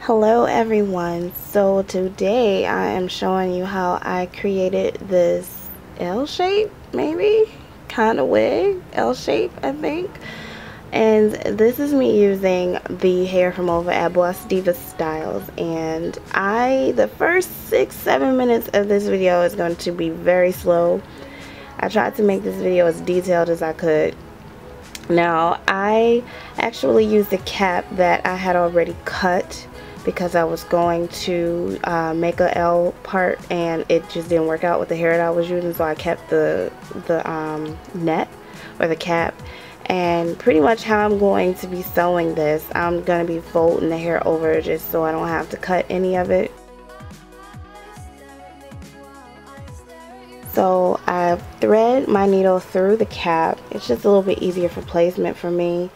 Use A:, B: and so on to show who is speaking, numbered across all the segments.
A: Hello everyone, so today I am showing you how I created this L shape, maybe kind of wig, L shape I think. And this is me using the hair from over at Diva Stylz, and the first 6-7 minutes of this video is going to be very slow. I tried to make this video as detailed as I could. Now I actually used a cap that I had already cut because I was going to make a L part and it just didn't work out with the hair that I was using, so I kept the net or the cap. And pretty much how I'm going to be sewing this, I'm going to be folding the hair over just so I don't have to cut any of it. So I thread my needle through the cap. It's just a little bit easier for placement for me.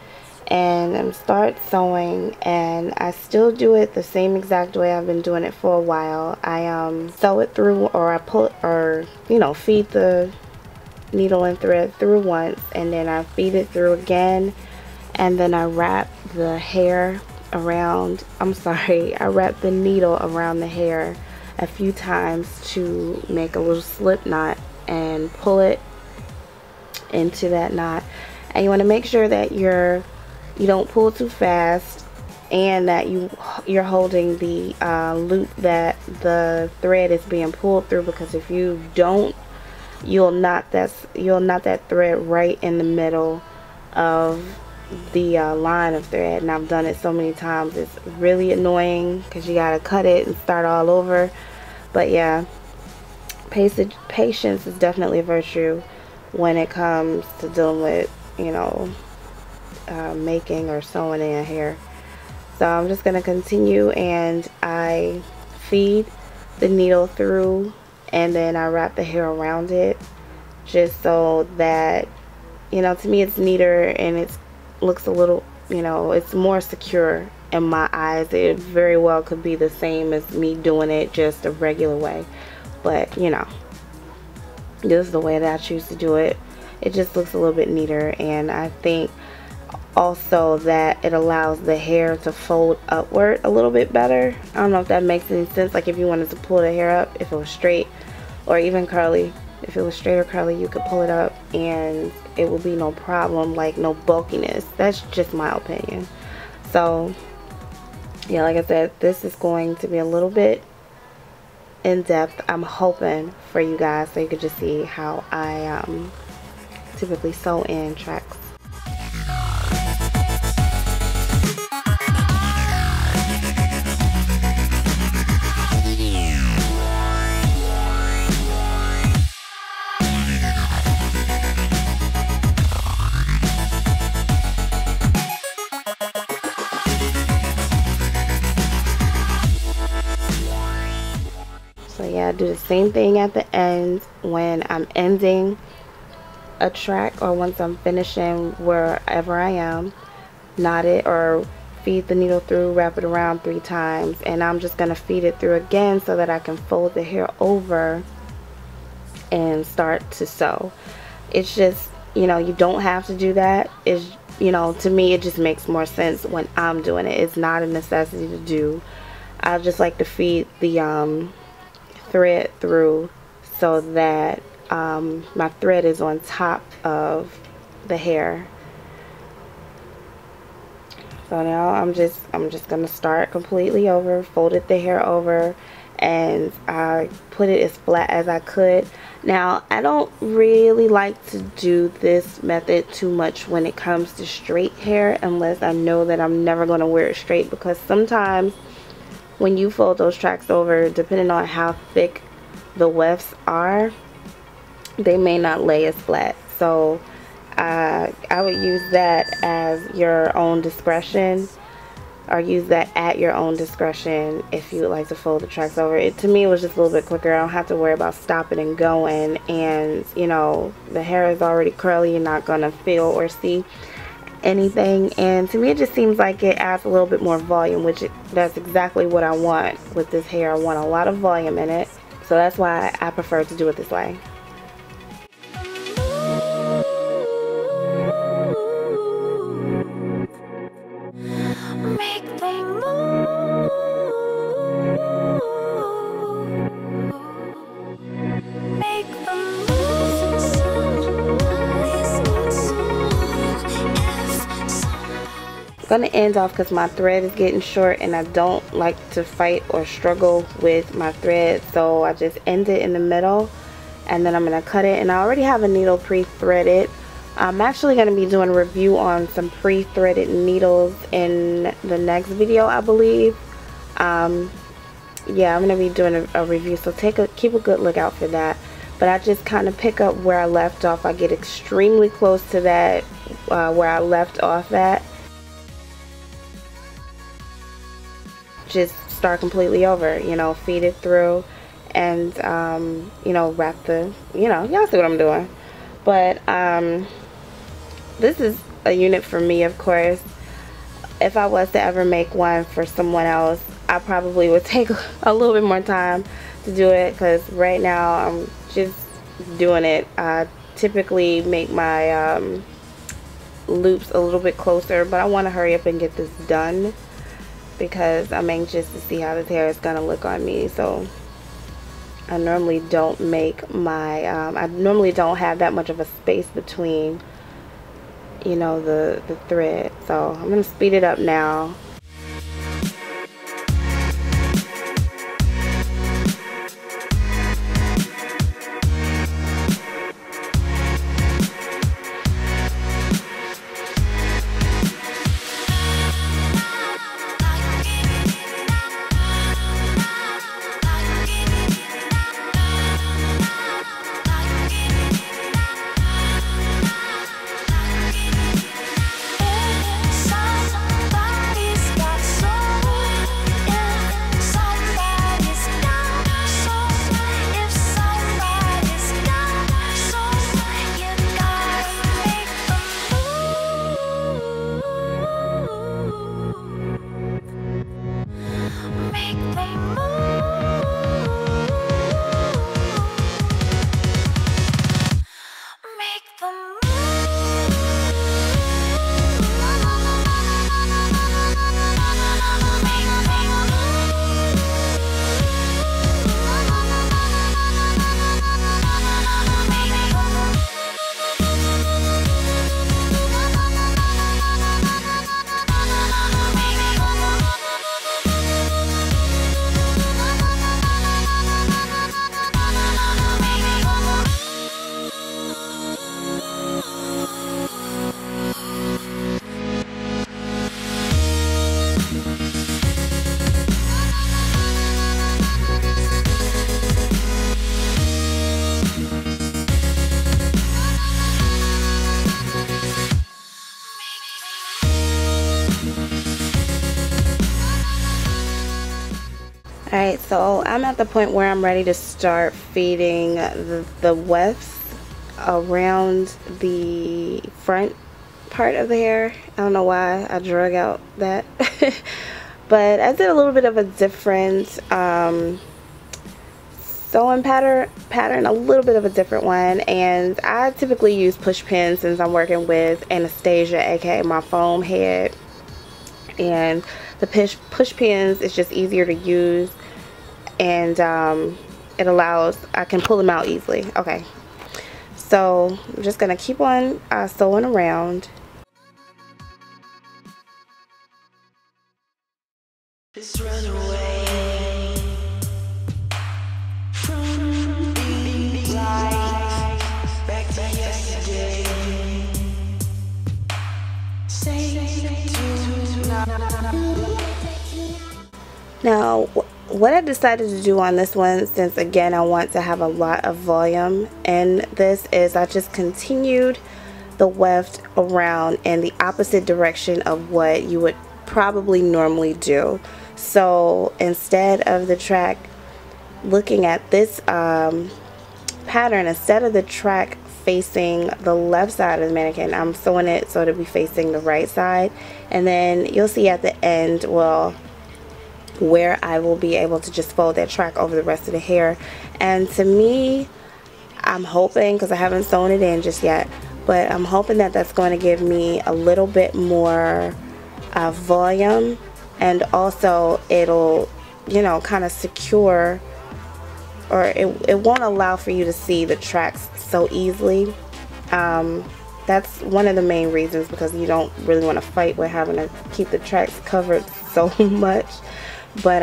A: And I'm start sewing, and I still do it the same exact way I've been doing it for a while. I sew it through, or I pull, or feed the needle and thread through once, and then I feed it through again, and then I wrap the hair around, I wrap the needle around the hair a few times to make a little slip knot and pull it into that knot. And you want to make sure that you don't pull too fast, and that you're holding the loop that the thread is being pulled through, because if you don't, you'll knot that thread right in the middle of the line of thread. And I've done it so many times, it's really annoying because you gotta cut it and start all over. But yeah, patience is definitely a virtue when it comes to dealing with making or sewing in hair. So I'm just going to continue, and I feed the needle through, and then I wrap the hair around it, just so that to me it's neater, and it looks a little, it's more secure in my eyes. It very well could be the same as me doing it just a regular way, but this is the way that I choose to do it. It just looks a little bit neater, and I think also that it allows the hair to fold upward a little bit better. I don't know if that makes any sense. Like if you wanted to pull the hair up, if it was straight or even curly, if it was straight or curly, you could pull it up and it will be no problem, like no bulkiness. That's just my opinion. So yeah, like I said, this is going to be a little bit in depth. I'm hoping for you guys so you could just see how I typically sew in tracks. So yeah, I do the same thing at the end when I'm ending a track, or once I'm finishing wherever I am. Knot it or feed the needle through, wrap it around 3 times, and I'm just gonna feed it through again so that I can fold the hair over and start to sew. It's just, you don't have to do that. It's, to me it just makes more sense when I'm doing it. It's not a necessity to do. I just like to feed the thread through so that my thread is on top of the hair. So now I'm just gonna start completely over, folded the hair over, and I put it as flat as I could. Now I don't really like to do this method too much when it comes to straight hair, unless I know that I'm never gonna wear it straight, because sometimes when you fold those tracks over, depending on how thick the wefts are, they may not lay as flat. So I would use that as your own discretion, or use that at your own discretion if you would like to fold the tracks over. To me, it was just a little bit quicker. I don't have to worry about stopping and going, and the hair is already curly. You're not gonna feel or see anything, and to me it just seems like it adds a little bit more volume, which that's exactly what I want with this hair. I want a lot of volume in it, so that's why I prefer to do it this way.
B: Make the move.
A: going to end off because my thread is getting short and I don't like to fight or struggle with my thread, so I just end it in the middle and then I'm going to cut it. And I already have a needle pre-threaded. I'm actually going to be doing a review on some pre-threaded needles in the next video, I believe. Yeah, I'm going to be doing a review, so keep a good lookout for that. But I just kind of pick up where I left off. I get extremely close to that where I left off at. Just start completely over, you know, feed it through and you know, wrap the, you know, y'all see what I'm doing. But this is a unit for me, of course. If I was to ever make one for someone else, I probably would take a little bit more time to do it, because right now I'm just doing it. I typically make my loops a little bit closer, but I want to hurry up and get this done because I'm anxious to see how this hair is going to look on me. So I normally don't make my I normally don't have that much of a space between, you know, the thread. So I'm going to speed it up now. Alright, so I'm at the point where I'm ready to start feeding the wefts around the front part of the hair. I don't know why I drug out that. But I did a little bit of a different sewing pattern, a little bit of a different one. And I typically use push pins since I'm working with Anastasia, aka my foam head. And the push pins is just easier to use, and it allows, I can pull them out easily. Okay, so I'm just gonna keep on sewing around.
B: Let's run away from being light back to yesterday.
A: Now, what I decided to do on this one, since again I want to have a lot of volume in this, is I just continued the weft around in the opposite direction of what you would probably normally do. So instead of the track looking at this pattern, instead of the track facing the left side of the mannequin, I'm sewing it so it'll be facing the right side. And then you'll see at the end, well, where I will be able to just fold that track over the rest of the hair. And to me, I'm hoping, because I haven't sewn it in just yet, but I'm hoping that that's going to give me a little bit more volume, and also it'll, you know, kind of secure, or it won't allow for you to see the tracks so easily. That that's one of the main reasons, because you don't really want to fight with having to keep the tracks covered so much. But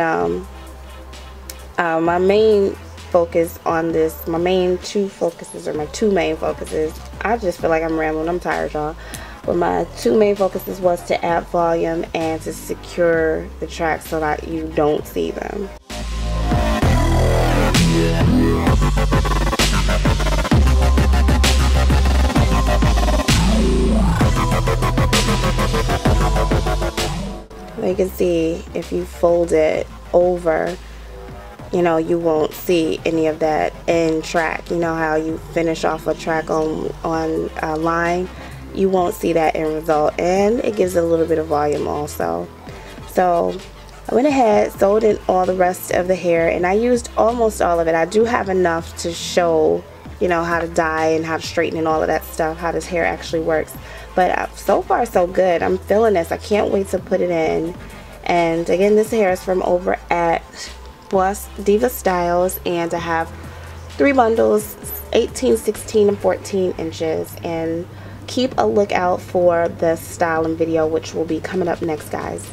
A: my main focus on this, my two main focuses, I just feel like I'm rambling, I'm tired, y'all. But my two main focuses was to add volume and to secure the tracks so that you don't see them. You can see if you fold it over, you know, you won't see any of that end track. You know how you finish off a track on a line, you won't see that end result, and it gives it a little bit of volume also. So I went ahead, sewed in all the rest of the hair, and I used almost all of it. I do have enough to show, you know, how to dye and how to straighten and all of that stuff, how this hair actually works. But so far so good. I'm feeling this. I can't wait to put it in. And again, this hair is from over at Diva Stylz, and I have 3 bundles, 18, 16, and 14 inches. And keep a lookout for the styling video, which will be coming up next, guys.